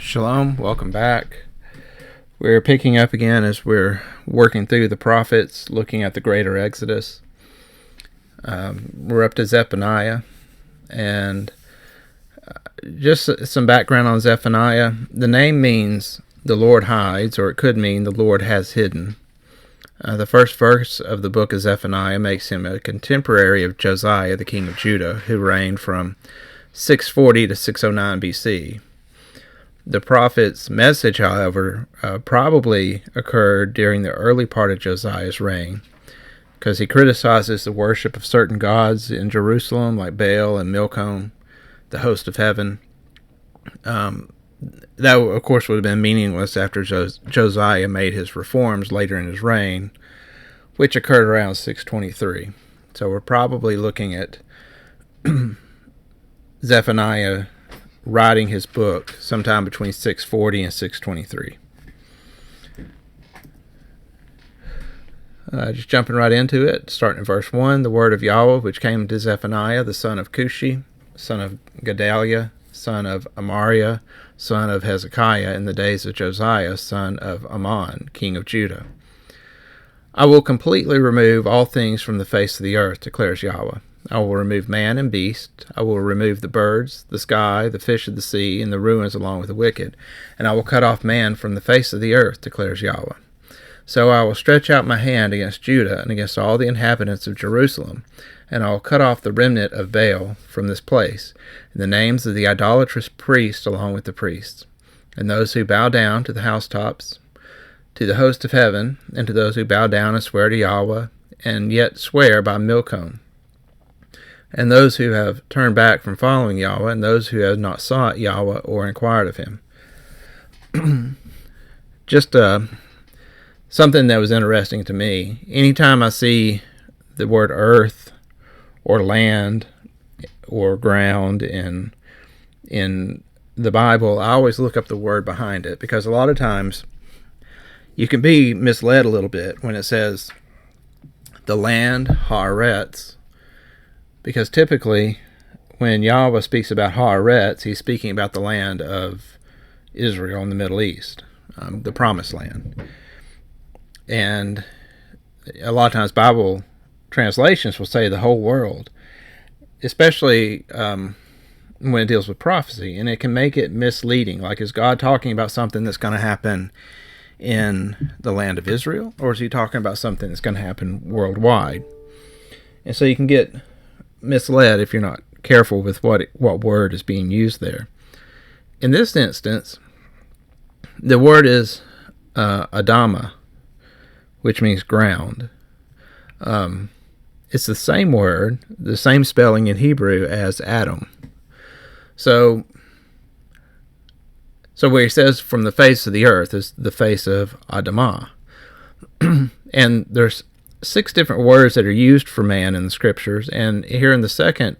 Shalom, welcome back. We're picking up again as we're working through the prophets, looking at the greater Exodus. We're up to Zephaniah, and just some background on Zephaniah. The name means the Lord hides, or it could mean the Lord has hidden. The first verse of the book of Zephaniah makes him a contemporary of Josiah, the king of Judah, who reigned from 640 to 609 BC. The prophet's message, however, probably occurred during the early part of Josiah's reign, because he criticizes the worship of certain gods in Jerusalem, like Baal and Milcom, the host of heaven. That, of course, would have been meaningless after Josiah made his reforms later in his reign, which occurred around 623. So we're probably looking at Zephaniah writing his book sometime between 640 and 623. Just jumping right into it, starting in verse 1, the word of Yahweh, which came to Zephaniah, the son of Cushi, son of Gedaliah, son of Amariah, son of Hezekiah, in the days of Josiah, son of Ammon, king of Judah. I will completely remove all things from the face of the earth, declares Yahweh. I will remove man and beast. I will remove the birds, the sky, the fish of the sea, and the ruins along with the wicked. And I will cut off man from the face of the earth, declares Yahweh. So I will stretch out my hand against Judah and against all the inhabitants of Jerusalem, and I will cut off the remnant of Baal from this place, and the names of the idolatrous priests along with the priests, and those who bow down to the housetops, to the host of heaven, and to those who bow down and swear to Yahweh, and yet swear by Milcom, and those who have turned back from following Yahweh, and those who have not sought Yahweh or inquired of him. Just something that was interesting to me. Anytime I see the word earth or land or ground in the Bible, I always look up the word behind it, because a lot of times you can be misled a little bit when it says the land, haaretz, because typically when Yahweh speaks about haaretz, he's speaking about the land of Israel in the Middle East, the Promised Land. And a lot of times Bible translations will say the whole world, especially when it deals with prophecy, and it can make it misleading. Like, is God talking about something that's going to happen in the land of Israel, or is he talking about something that's going to happen worldwide? And so you can get misled if you're not careful with what word is being used there. In this instance, the word is Adama, which means ground. It's the same word, the same spelling in Hebrew as Adam. So where he says from the face of the earth is the face of Adamah. And there's 6 different words that are used for man in the scriptures, and here in the second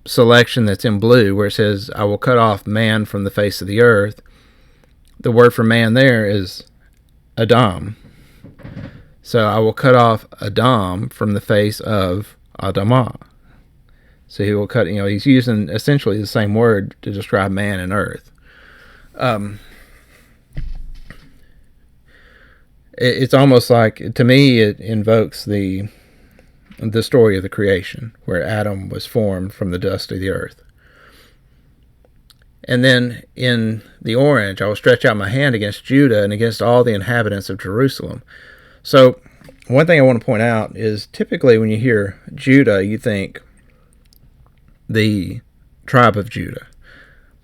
selection that's in blue, where it says, I will cut off man from the face of the earth, the word for man there is Adam. So I will cut off Adam from the face of Adamah. So he will cut, he's using essentially the same word to describe man and earth. It's almost like, to me, it invokes the story of the creation, where Adam was formed from the dust of the earth. And then in the orange, I will stretch out my hand against Judah and against all the inhabitants of Jerusalem. So one thing I want to point out is, typically when you hear Judah, you think the tribe of Judah.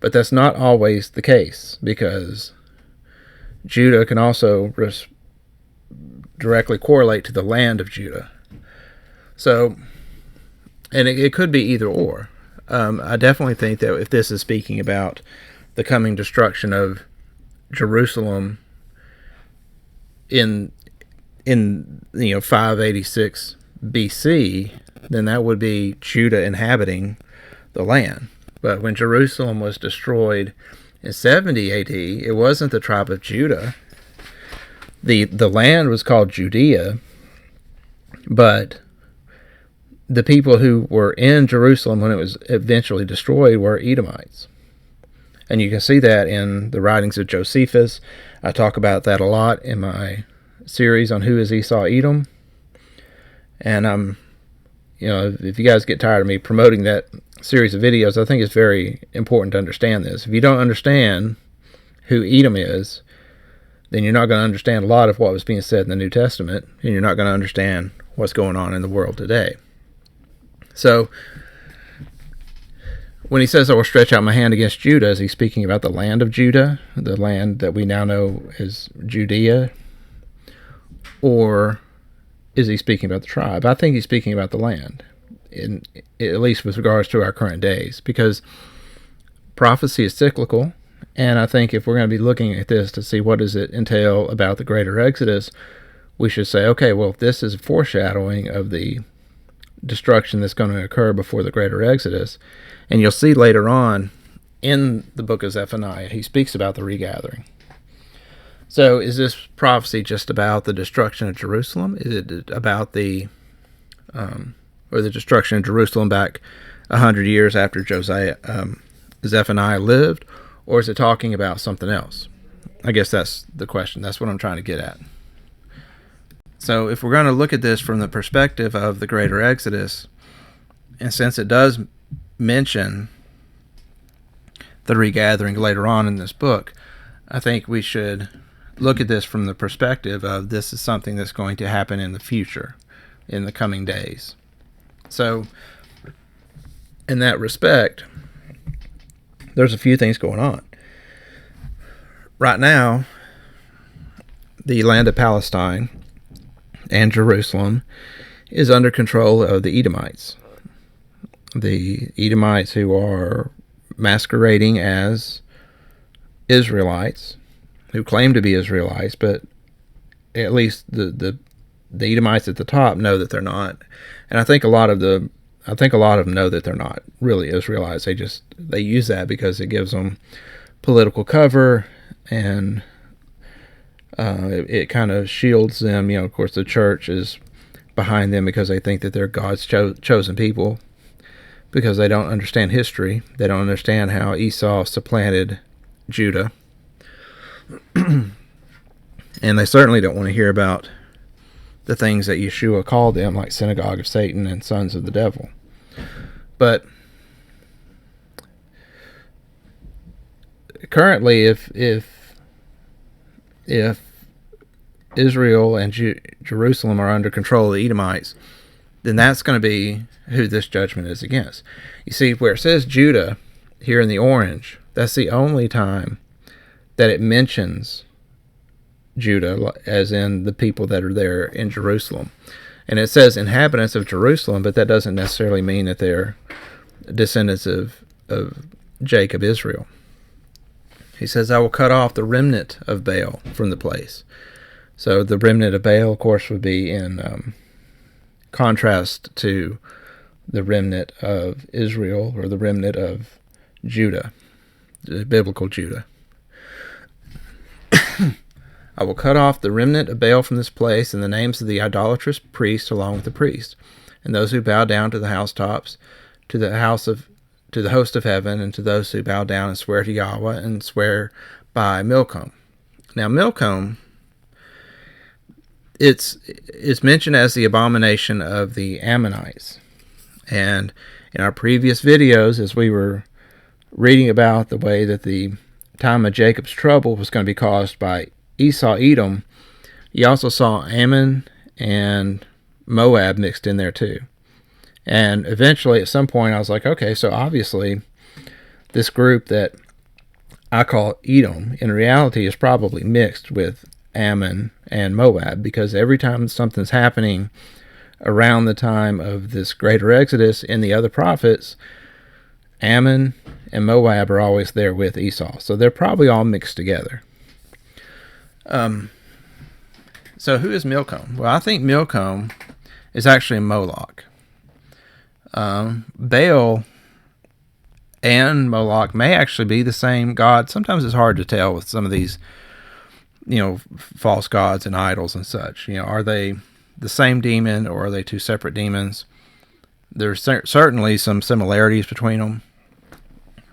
But that's not always the case, because Judah can also directly correlate to the land of Judah. So, and it could be either or. I definitely think that if this is speaking about the coming destruction of Jerusalem in 586 BC, then that would be Judah inhabiting the land. But when Jerusalem was destroyed in 70 AD, it wasn't the tribe of Judah. The land was called Judea, but the people who were in Jerusalem when it was eventually destroyed were Edomites. And you can see that in the writings of Josephus. I talk about that a lot in my series on who is Esau Edom. And if you guys get tired of me promoting that series of videos, I think it's very important to understand this. If you don't understand who Edom is, then you're not going to understand a lot of what was being said in the New Testament, and you're not going to understand what's going on in the world today. So, when he says, I will stretch out my hand against Judah, is he speaking about the land of Judah, the land that we now know as Judea? Or is he speaking about the tribe? I think he's speaking about the land, at least with regards to our current days, because prophecy is cyclical, and I think if we're going to be looking at this to see what does it entail about the greater Exodus, we should say, okay, well, if this is a foreshadowing of the destruction that's going to occur before the greater Exodus, and you'll see later on in the book of Zephaniah, he speaks about the regathering. So is this prophecy just about the destruction of Jerusalem? Is it about the destruction of Jerusalem back 100 years after Zephaniah lived? Or is it talking about something else? I guess that's the question. That's what I'm trying to get at. So if we're going to look at this from the perspective of the greater Exodus, and since it does mention the regathering later on in this book, I think we should look at this from the perspective of this is something that's going to happen in the future, in the coming days. So, in that respect, there's a few things going on. Right now, the land of Palestine and Jerusalem is under control of the Edomites. The Edomites who are masquerading as Israelites, who claim to be Israelites, but at least the Edomites at the top know that they're not. And I think a lot of them know that they're not really Israelites. They use that because it gives them political cover, and it kind of shields them. Of course, the church is behind them because they think that they're God's chosen people, because they don't understand history. They don't understand how Esau supplanted Judah. And they certainly don't want to hear about the things that Yeshua called them, like synagogue of Satan and sons of the devil. But currently, if Israel and Jerusalem are under control of the Edomites, then that's going to be who this judgment is against. You see, where it says Judah here in the orange, that's the only time that it mentions Judah, as in the people that are there in Jerusalem. And it says inhabitants of Jerusalem, but that doesn't necessarily mean that they're descendants of Jacob, Israel. He says, I will cut off the remnant of Baal from the place. So the remnant of Baal, of course, would be in contrast to the remnant of Israel, or the remnant of Judah, the biblical Judah. I will cut off the remnant of Baal from this place, and the names of the idolatrous priests along with the priests, and those who bow down to the housetops, to the host of heaven, and to those who bow down and swear to Yahweh and swear by Milcom. Now, Milcom, it's mentioned as the abomination of the Ammonites. And in our previous videos, as we were reading about the way that the time of Jacob's trouble was going to be caused by Esau Edom, you also saw Ammon and Moab mixed in there too. And eventually, at some point, I was like, okay, so obviously this group that I call Edom, in reality, is probably mixed with Ammon and Moab, because every time something's happening around the time of this greater Exodus in the other prophets, Ammon and Moab are always there with Esau. So they're probably all mixed together. So who is Milcom? Well, I think Milcom is actually Moloch. Baal and Moloch may actually be the same god. Sometimes it's hard to tell with some of these, false gods and idols and such. Are they the same demon, or are they two separate demons? There's certainly some similarities between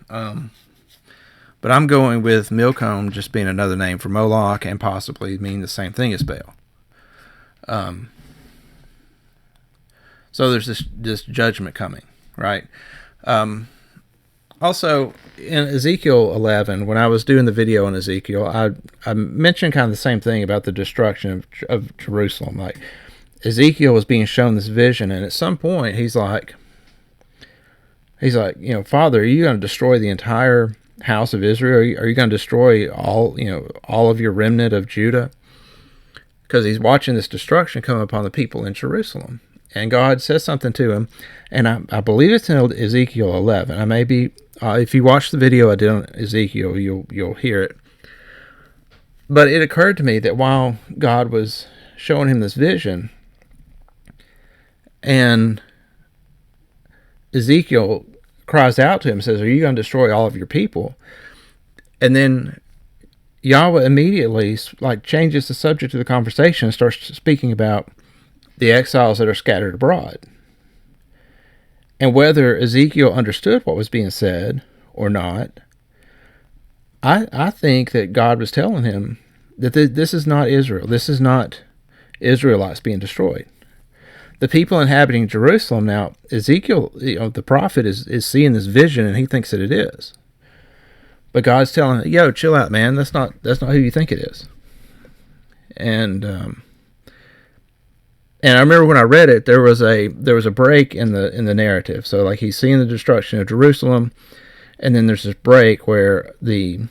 them. But I'm going with Milcom just being another name for Moloch and possibly mean the same thing as Baal. So there's this judgment coming, right? Also, in Ezekiel 11, when I was doing the video on Ezekiel, I mentioned kind of the same thing about the destruction of Jerusalem. Like, Ezekiel was being shown this vision, and at some point, he's like, Father, are you going to destroy the entire house of Israel? Are you going to destroy all of your remnant of Judah? Because he's watching this destruction come upon the people in Jerusalem. And God says something to him, and I believe it's in Ezekiel 11. I may be, if you watch the video I did on Ezekiel, you'll hear it. But it occurred to me that while God was showing him this vision, and Ezekiel cries out to him, says, "Are you going to destroy all of your people?" And then Yahweh immediately changes the subject of the conversation and starts speaking about the exiles that are scattered abroad. And whether Ezekiel understood what was being said or not, I think that God was telling him that this is not Israel. This is not Israelites being destroyed. The people inhabiting Jerusalem now, Ezekiel, the prophet, is seeing this vision, and he thinks that it is. But God's telling him, "Yo, chill out, man. That's not who you think it is." And I remember when I read it, there was a break in the narrative. So like he's seeing the destruction of Jerusalem, and then there's this break where the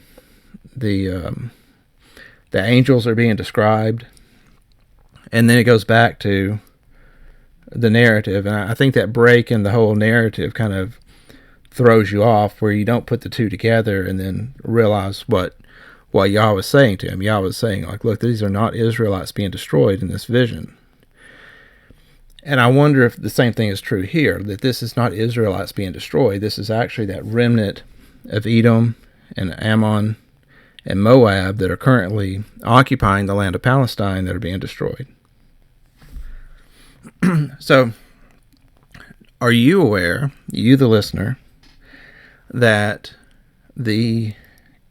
angels are being described, and then it goes back to the narrative. And I think that break in the whole narrative kind of throws you off, where you don't put the two together and then realize what Yahweh was saying to him. Yahweh was saying, like, look, these are not Israelites being destroyed in this vision. And I wonder if the same thing is true here, that this is not Israelites being destroyed. This is actually that remnant of Edom and Ammon and Moab that are currently occupying the land of Palestine that are being destroyed. So, are you aware, you the listener, that the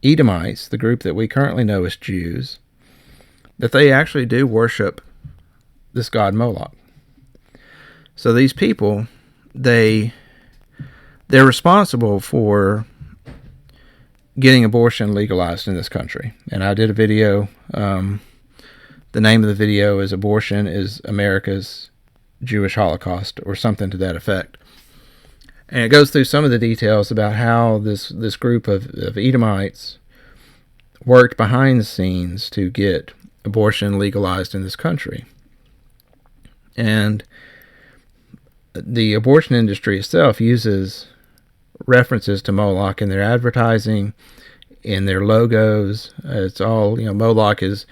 Edomites, the group that we currently know as Jews, that they actually do worship this god Moloch? So these people, they're responsible for getting abortion legalized in this country. And I did a video. The name of the video is "Abortion is America's Jewish Holocaust," or something to that effect. And it goes through some of the details about how this group of Edomites worked behind the scenes to get abortion legalized in this country. And the abortion industry itself uses references to Moloch in their advertising, in their logos. It's all, Moloch is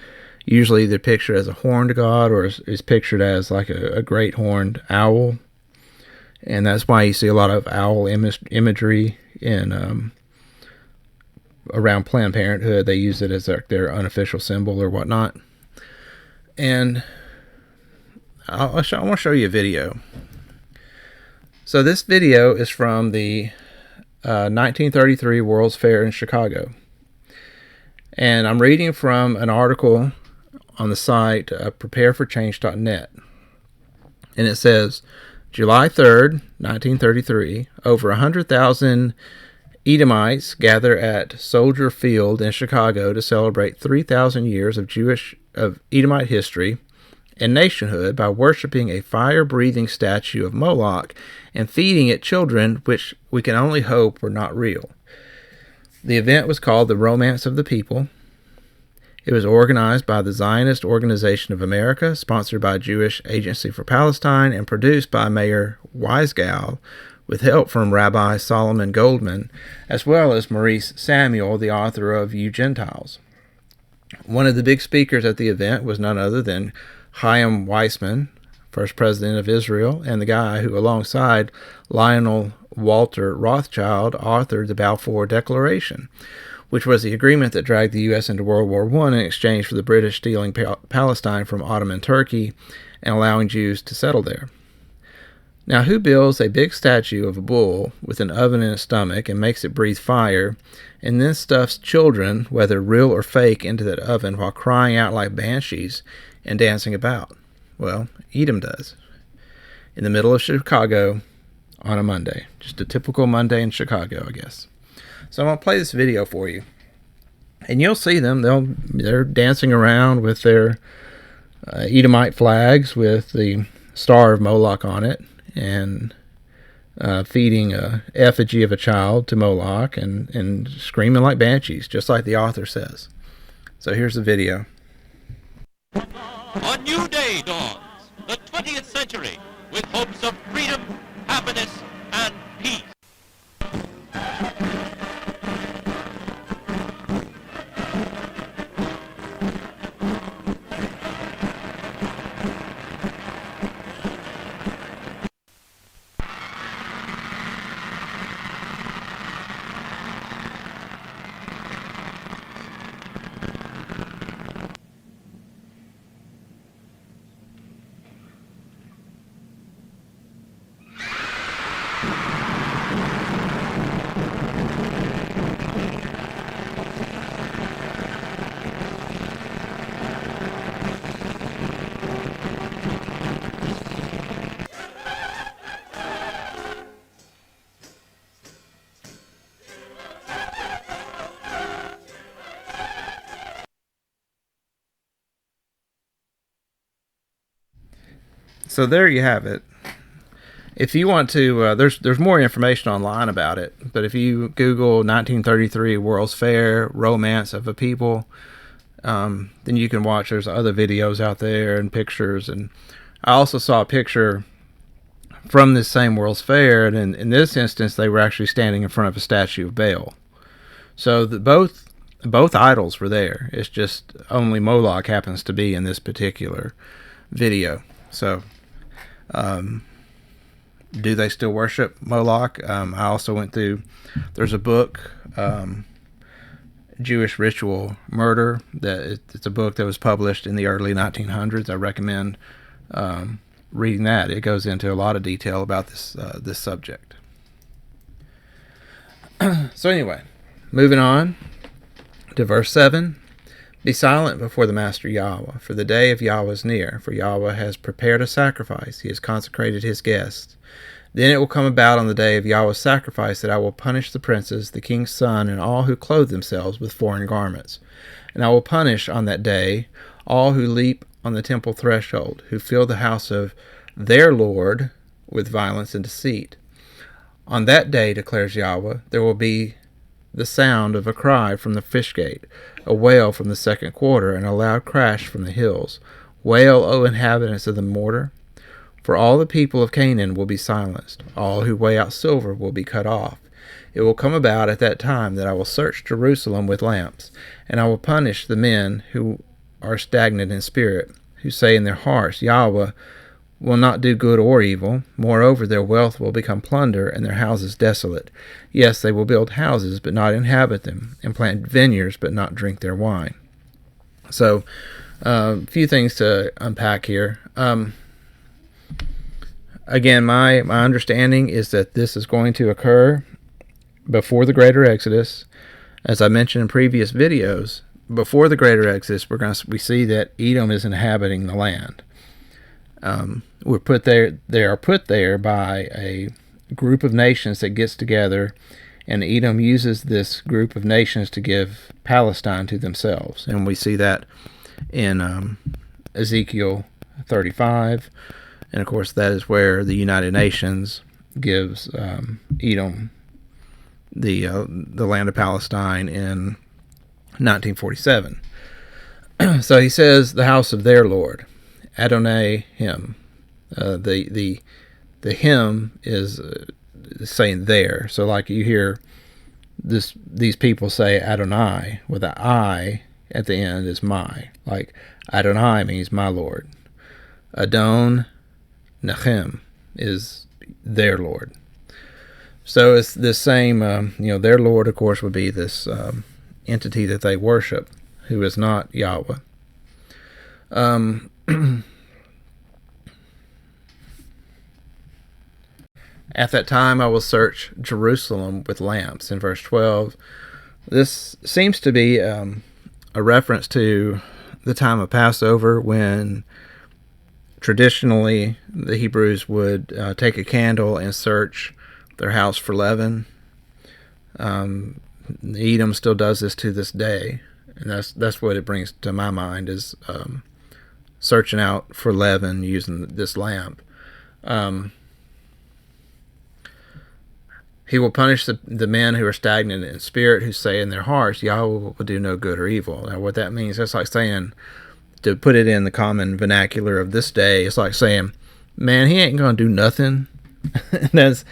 usually either pictured as a horned god or is pictured as like a great horned owl. And that's why you see a lot of owl imagery in around Planned Parenthood. They use it as their unofficial symbol or whatnot. And I want to show you a video. So this video is from the 1933 World's Fair in Chicago. And I'm reading from an article on the site prepareforchange.net. And it says, July 3rd, 1933, over 100,000 Edomites gather at Soldier Field in Chicago to celebrate 3,000 years of Edomite history and nationhood by worshiping a fire-breathing statue of Moloch and feeding it children which we can only hope were not real. The event was called the Romance of the People. It was organized by the Zionist Organization of America, sponsored by Jewish Agency for Palestine, and produced by Mayor Weisgau, with help from Rabbi Solomon Goldman, as well as Maurice Samuel, the author of You Gentiles. One of the big speakers at the event was none other than Chaim Weizmann, first president of Israel, and the guy who, alongside Lionel Walter Rothschild, authored the Balfour Declaration, which was the agreement that dragged the U.S. into World War I in exchange for the British stealing Palestine from Ottoman Turkey and allowing Jews to settle there. Now who builds a big statue of a bull with an oven in its stomach and makes it breathe fire, and then stuffs children, whether real or fake, into that oven while crying out like banshees and dancing about? Well, Edom does. In the middle of Chicago on a Monday. Just a typical Monday in Chicago, I guess. So I'm going to play this video for you. And you'll see them. They're dancing around with their Edomite flags with the star of Moloch on it, and feeding a effigy of a child to Moloch, and screaming like banshees, just like the author says. So here's the video. A new day dawns, the 20th century, with hopes of freedom, happiness, and peace. So there you have it. If you want to, there's more information online about it, but if you Google 1933 World's Fair, Romance of a People, then you can watch. There's other videos out there and pictures. And I also saw a picture from this same World's Fair, and in this instance, they were actually standing in front of a statue of Baal. So both idols were there. It's just only Moloch happens to be in this particular video. So, do they still worship Moloch? I also went through, there's a book, Jewish Ritual Murder, it's a book that was published in the early 1900s. I recommend reading that. It goes into a lot of detail about this subject. So anyway, moving on to verse 7. Be silent before the Master Yahweh, for the day of Yahweh is near, for Yahweh has prepared a sacrifice, he has consecrated his guests. Then it will come about on the day of Yahweh's sacrifice that I will punish the princes, the king's son, and all who clothe themselves with foreign garments. And I will punish on that day all who leap on the temple threshold, who fill the house of their Lord with violence and deceit. On that day, declares Yahweh, there will be the sound of a cry from the fish gate, a wail from the second quarter, and a loud crash from the hills. Wail, O inhabitants of the mortar, for all the people of Canaan will be silenced. All who weigh out silver will be cut off. It will come about at that time that I will search Jerusalem with lamps, and I will punish the men who are stagnant in spirit, who say in their hearts, Yahweh will not do good or evil. Moreover, their wealth will become plunder, and their houses desolate. Yes, they will build houses, but not inhabit them, and plant vineyards, but not drink their wine. So, a few things to unpack here. Again, my understanding is that this is going to occur before the Greater Exodus. As I mentioned in previous videos, before the Greater Exodus, we see that Edom is inhabiting the land. We're put there. They are put there by a group of nations that gets together, and Edom uses this group of nations to give Palestine to themselves, and we see that in Ezekiel 35, and of course that is where the United Nations gives Edom the land of Palestine in 1947. So he says the house of their Lord. Adonai him. The him is saying there. So like you hear these people say Adonai with the I at the end is my. Like Adonai means my Lord. Adon Nachem is their Lord. So it's the same. Their Lord, of course, would be this entity that they worship, who is not Yahweh. At that time I will search Jerusalem with lamps. In verse 12, this seems to be a reference to the time of Passover, when traditionally the Hebrews would take a candle and search their house for leaven. Edom still does this to this day, and that's what it brings to my mind, is searching out for leaven using this lamp. He will punish the men who are stagnant in spirit, who say in their hearts, Yahweh will do no good or evil. Now, what that means, that's like saying, to put it in the common vernacular of this day, it's like saying, man, he ain't going to do nothing. that's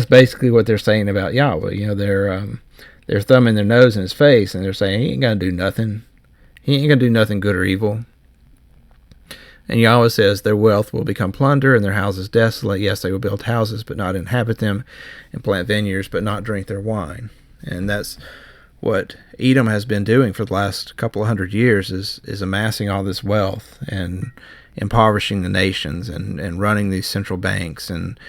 basically what they're saying about Yahweh. You know, they're thumbing their nose in his face, and they're saying, he ain't going to do nothing. He ain't going to do nothing good or evil. And Yahweh says, their wealth will become plunder, and their houses desolate. Yes, they will build houses, but not inhabit them, and plant vineyards, but not drink their wine. And that's what Edom has been doing for the last couple of 100 years, is amassing all this wealth and impoverishing the nations, and running these central banks, and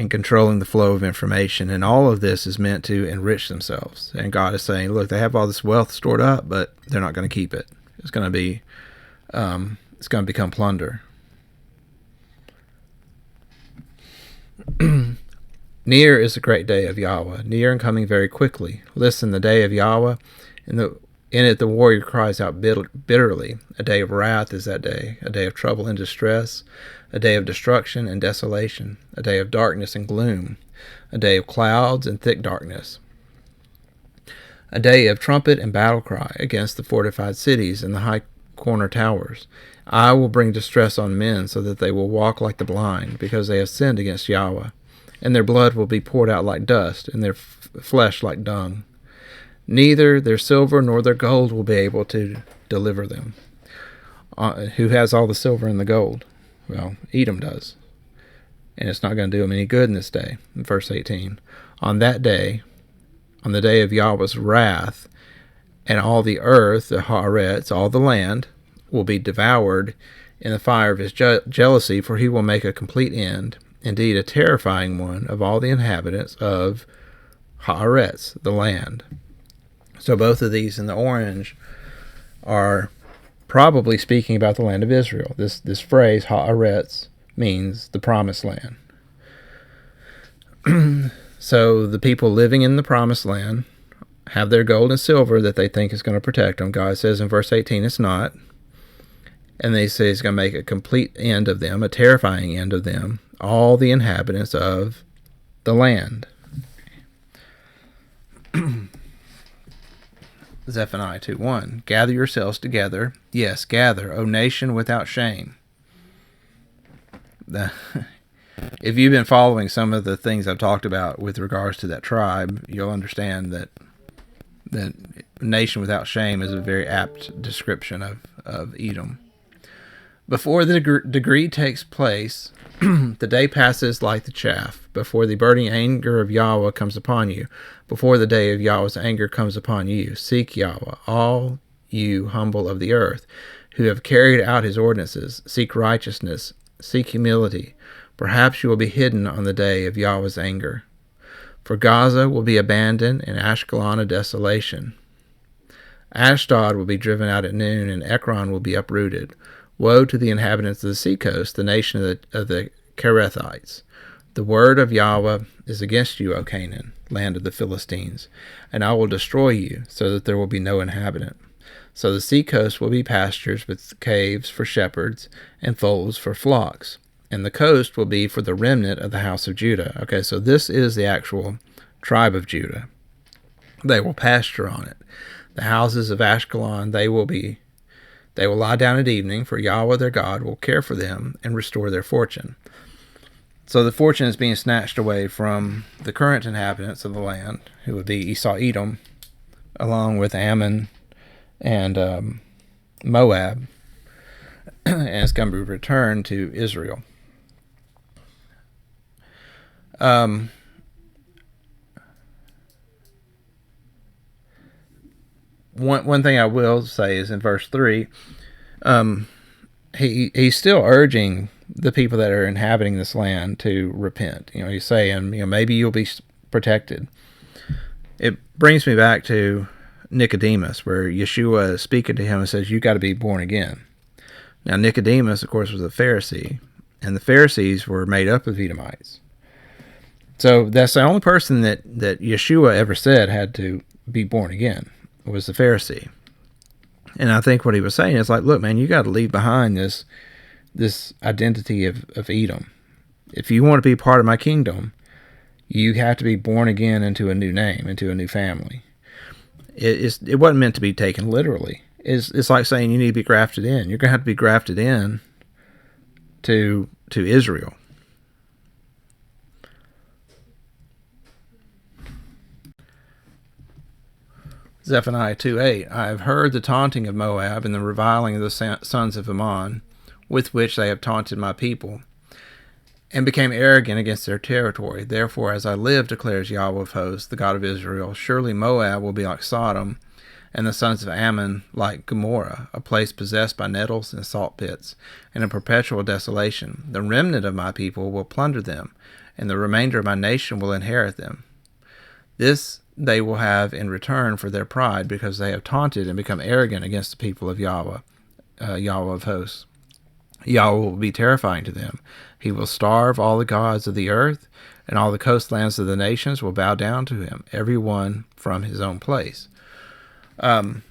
controlling the flow of information. And all of this is meant to enrich themselves. And God is saying, look, they have all this wealth stored up, but they're not going to keep it. It's going to be... it's going to become plunder. Near is the great day of Yahweh, near and coming very quickly. Listen, the day of Yahweh, in it the warrior cries out bitterly. A day of wrath is that day, a day of trouble and distress, a day of destruction and desolation, a day of darkness and gloom, a day of clouds and thick darkness, a day of trumpet and battle cry against the fortified cities and the high corner towers. I will bring distress on men, so that they will walk like the blind, because they have sinned against Yahweh. And their blood will be poured out like dust, and their flesh like dung. Neither their silver nor their gold will be able to deliver them. Who has all the silver and the gold? Well, Edom does. And it's not going to do them any good in this day. In verse 18, on that day, on the day of Yahweh's wrath, and all the earth, the haaretz, all the land, will be devoured in the fire of his jealousy, for he will make a complete end, indeed a terrifying one, of all the inhabitants of haaretz, the land. So both of these in the orange are probably speaking about the land of Israel. This phrase, haaretz, means the promised land. So the people living in the promised land have their gold and silver that they think is going to protect them. God says in verse 18 it's not. And they say he's going to make a complete end of them, a terrifying end of them, all the inhabitants of the land. Zephaniah 2:1, gather yourselves together. Yes, gather, O nation without shame. If you've been following some of the things I've talked about with regards to that tribe, you'll understand that nation without shame is a very apt description of Edom. Before the degree takes place, the day passes like the chaff. Before the burning anger of Yahweh comes upon you, before the day of Yahweh's anger comes upon you, seek Yahweh, all you humble of the earth, who have carried out his ordinances. Seek righteousness, seek humility. Perhaps you will be hidden on the day of Yahweh's anger. For Gaza will be abandoned, and Ashkelon a desolation. Ashdod will be driven out at noon, and Ekron will be uprooted. Woe to the inhabitants of the seacoast, the nation of the Kerethites. The word of Yahweh is against you, O Canaan, land of the Philistines, and I will destroy you, so that there will be no inhabitant. So the seacoast will be pastures with caves for shepherds and folds for flocks, and the coast will be for the remnant of the house of Judah. Okay, so this is the actual tribe of Judah. They will pasture on it. The houses of Ashkelon, they will lie down at evening, for Yahweh their God will care for them and restore their fortune. So the fortune is being snatched away from the current inhabitants of the land, who would be Esau, Edom, along with Ammon and Moab, and it's going to be returned to Israel. One thing I will say is in verse 3, he's still urging the people that are inhabiting this land to repent. He's saying, maybe you'll be protected. It brings me back to Nicodemus, where Yeshua is speaking to him and says, you got to be born again. Now, Nicodemus, of course, was a Pharisee, and the Pharisees were made up of Edomites. So that's the only person that Yeshua ever said had to be born again, was the Pharisee. And I think what he was saying is like, look, man, you got to leave behind this identity of Edom. If you want to be part of my kingdom, you have to be born again into a new name, into a new family. It wasn't meant to be taken literally. It's like saying you need to be grafted in. You're going to have to be grafted in to Israel. Zephaniah 2:8, I have heard the taunting of Moab and the reviling of the sons of Ammon, with which they have taunted my people, and became arrogant against their territory. Therefore, as I live, declares Yahweh of hosts, the God of Israel, surely Moab will be like Sodom, and the sons of Ammon like Gomorrah, a place possessed by nettles and salt pits, and a perpetual desolation. The remnant of my people will plunder them, and the remainder of my nation will inherit them. This they will have in return for their pride, because they have taunted and become arrogant against the people of Yahweh, Yahweh of hosts. Yahweh will be terrifying to them. He will starve all the gods of the earth, and all the coastlands of the nations will bow down to him, every one from his own place. Another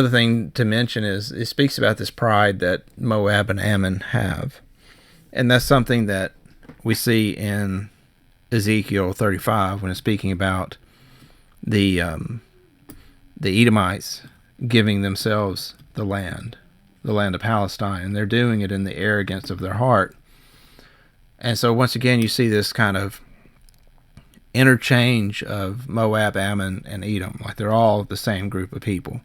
thing to mention is it speaks about this pride that Moab and Ammon have. And that's something that we see in Ezekiel 35 when it's speaking about the Edomites giving themselves the land of Palestine, and they're doing it in the arrogance of their heart. And so once again, you see this kind of interchange of Moab, Ammon, and Edom, like they're all the same group of people.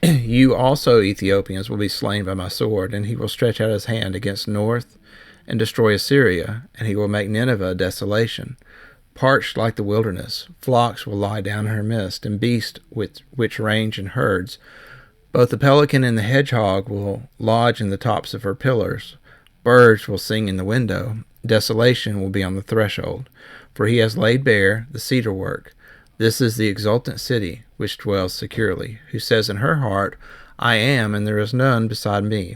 You also, Ethiopians, will be slain by my sword, and he will stretch out his hand against north and destroy Assyria, and he will make Nineveh a desolation, parched like the wilderness. Flocks will lie down in her midst, and beasts which range in herds. Both the pelican and the hedgehog will lodge in the tops of her pillars. Birds will sing in the window. Desolation will be on the threshold. For he has laid bare the cedar work. This is the exultant city which dwells securely, who says in her heart, I am, and there is none beside me.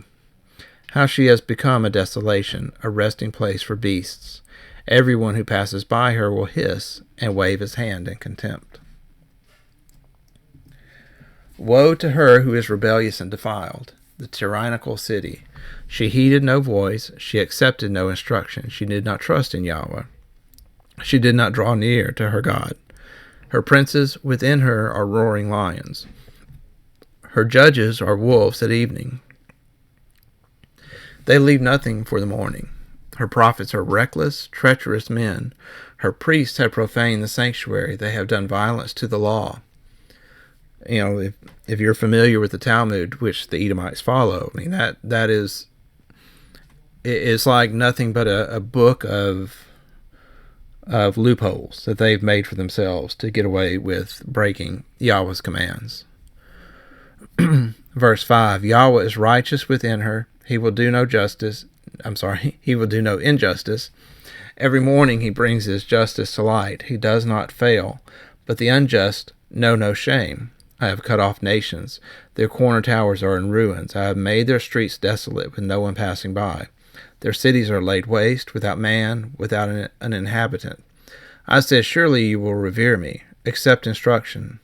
How she has become a desolation, a resting place for beasts. Everyone who passes by her will hiss and wave his hand in contempt. Woe to her who is rebellious and defiled, the tyrannical city. She heeded no voice, she accepted no instruction, she did not trust in Yahweh. She did not draw near to her God. Her princes within her are roaring lions. Her judges are wolves at evening. They leave nothing for the morning. Her prophets are reckless, treacherous men. Her priests have profaned the sanctuary. They have done violence to the law. If you're familiar with the Talmud, which the Edomites follow, I mean that is, it's like nothing but a book of loopholes that they've made for themselves to get away with breaking Yahweh's commands. Verse 5, Yahweh is righteous within her. He will do no injustice. Every morning he brings his justice to light. He does not fail, but the unjust know no shame. I have cut off nations. Their corner towers are in ruins. I have made their streets desolate with no one passing by. Their cities are laid waste, without man, without an inhabitant. I said, surely you will revere me, accept instruction.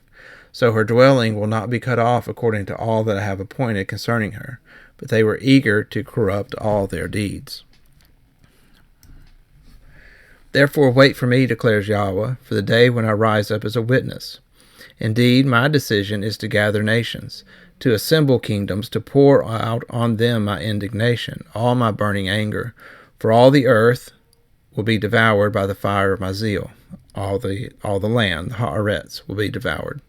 So her dwelling will not be cut off according to all that I have appointed concerning her. But they were eager to corrupt all their deeds. Therefore wait for me, declares Yahweh, for the day when I rise up as a witness. Indeed, my decision is to gather nations, to assemble kingdoms, to pour out on them my indignation, all my burning anger. For all the earth will be devoured by the fire of my zeal. All the land, the Haaretz, will be devoured.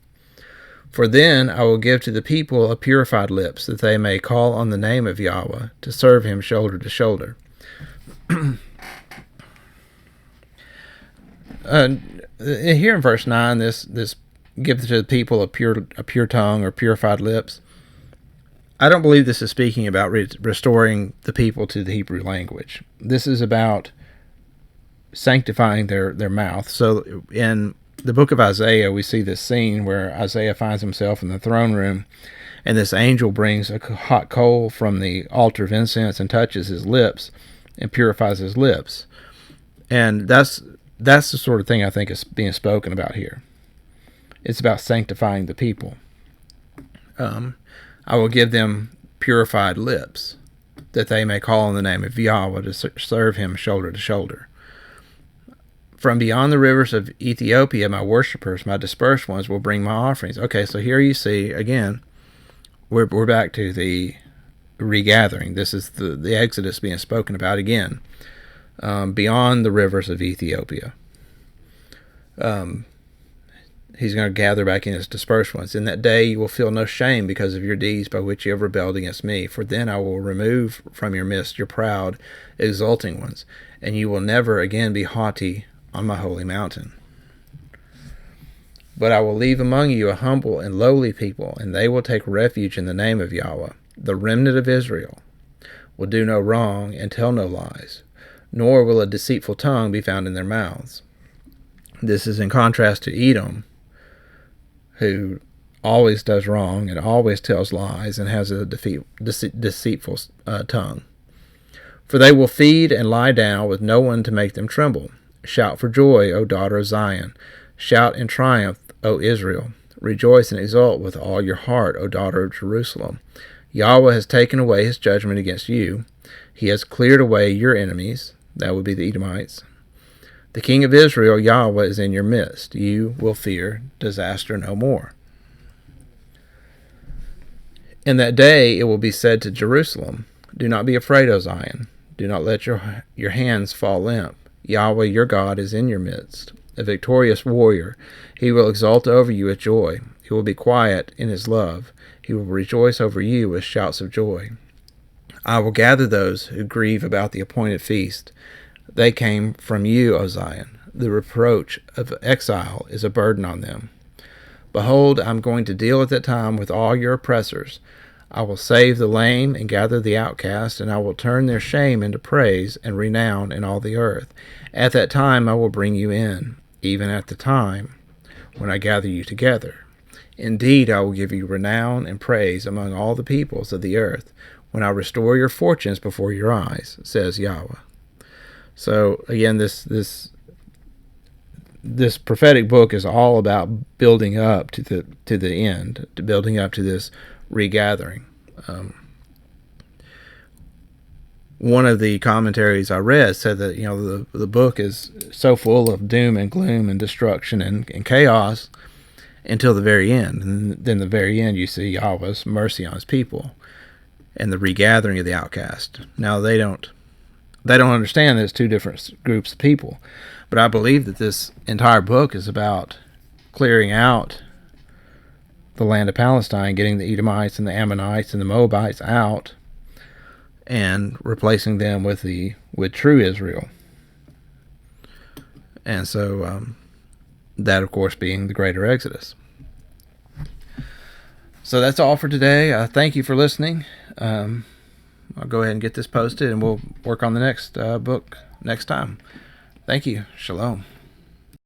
For then I will give to the people a purified lips, that they may call on the name of Yahweh, to serve him shoulder to shoulder. Here in verse 9, this give to the people a pure tongue or purified lips. I don't believe this is speaking about restoring the people to the Hebrew language. This is about sanctifying their mouth. So in the book of Isaiah, we see this scene where Isaiah finds himself in the throne room, and this angel brings a hot coal from the altar of incense and touches his lips and purifies his lips. And that's the sort of thing I think is being spoken about here. It's about sanctifying the people. I will give them purified lips, that they may call on the name of Yahweh to serve him shoulder to shoulder. From beyond the rivers of Ethiopia, my worshipers, my dispersed ones, will bring my offerings. Okay, so here you see, again, we're back to the regathering. This is the Exodus being spoken about again. Beyond the rivers of Ethiopia. He's going to gather back in his dispersed ones. In that day you will feel no shame because of your deeds by which you have rebelled against me. For then I will remove from your midst your proud, exulting ones, and you will never again be haughty on my holy mountain. But I will leave among you a humble and lowly people, and they will take refuge in the name of Yahweh. The remnant of Israel will do no wrong and tell no lies, nor will a deceitful tongue be found in their mouths. This is in contrast to Edom, who always does wrong and always tells lies and has a deceitful tongue. For they will feed and lie down with no one to make them tremble. Shout for joy, O daughter of Zion. Shout in triumph, O Israel. Rejoice and exult with all your heart, O daughter of Jerusalem. Yahweh has taken away his judgment against you. He has cleared away your enemies. That would be the Edomites. The King of Israel, Yahweh, is in your midst. You will fear disaster no more. In that day it will be said to Jerusalem, do not be afraid, O Zion. Do not let your hands fall limp. Yahweh your God is in your midst, a victorious warrior. He will exult over you with joy. He will be quiet in his love. He will rejoice over you with shouts of joy. I will gather those who grieve about the appointed feast. They came from you, O Zion. The reproach of exile is a burden on them. Behold, I am going to deal at that time with all your oppressors. I will save the lame and gather the outcast, and I will turn their shame into praise and renown in all the earth. At that time I will bring you in, even at the time when I gather you together. Indeed, I will give you renown and praise among all the peoples of the earth, when I restore your fortunes before your eyes, says Yahweh. So again, this prophetic book is all about building up to the end, to building up to this regathering. One of the commentaries I read said that the book is so full of doom and gloom and destruction and chaos until the very end, and then the very end you see Yahweh's mercy on his people and the regathering of the outcast. Now they don't understand there's two different groups of people, but I believe that this entire book is about clearing out the land of Palestine, getting the Edomites and the Ammonites and the Moabites out, and replacing them with true Israel. And so that, of course, being the greater Exodus. So that's all for today. Thank you for listening. I'll go ahead and get this posted, and we'll work on the next book next time. Thank you. Shalom.